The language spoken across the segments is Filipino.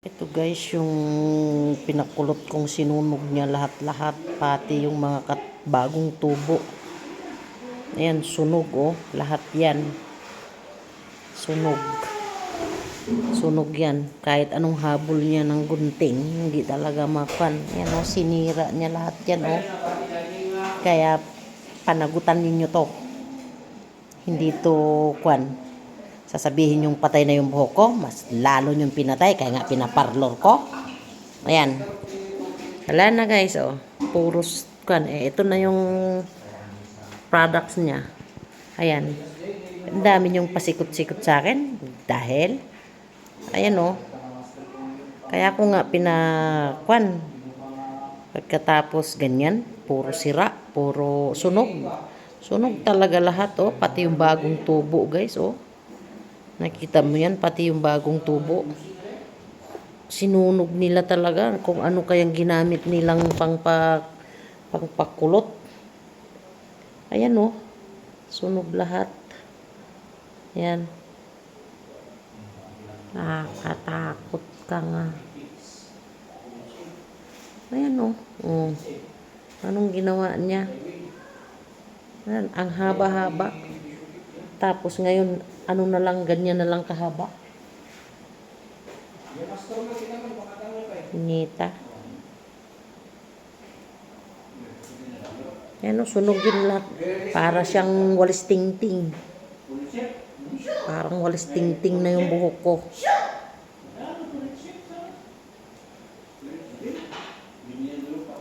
Ito guys, yung pinakulot kong sinunog niya lahat-lahat, pati yung mga bagong tubo. Ayan, sunog oh, lahat yan. Sunog. Sunog yan. Kahit anong habol niya ng gunting, hindi talaga mapan. Ayan oh, sinira niya lahat yan oh. Kaya panagutan ninyo to. Hindi to kwan. Sasabihin yung patay na yung buhok ko, mas lalo yung pinatay, kaya nga pinaparlor ko. Ayan. Wala na guys, oh. Puros kan. Ito na yung products niya. Ayan. Ang dami yung pasikot-sikot sa akin. Dahil, ayan oh. Kaya ko nga pinakwan. Pagkatapos ganyan, puro sira, puro sunog. Sunog talaga lahat oh. Pati yung bagong tubo guys oh. Nakita mo yan, pati yung bagong tubo. Sinunog nila talaga kung ano kayang ginamit nilang pangpakulot. Ayan oh. Sunog lahat. Ayan. Nakakatakot ka nga. Ayan oh. Anong ginawa niya? Ayan, ang haba-haba. Tapos ngayon, ano na lang, ganyan na lang kahaba. Nita. Yan o, sunog yun lahat. Para siyang walis ting-ting. Parang walis ting-ting na yung buhok ko.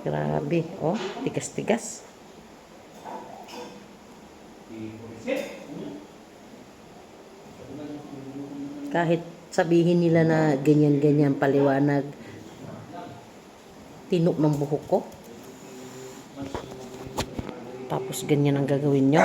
Grabe. Oh, tigas-tigas. Kahit sabihin nila na ganyan-ganyan paliwanag, tinok ng buhok ko. Tapos ganyan ang gagawin nyo.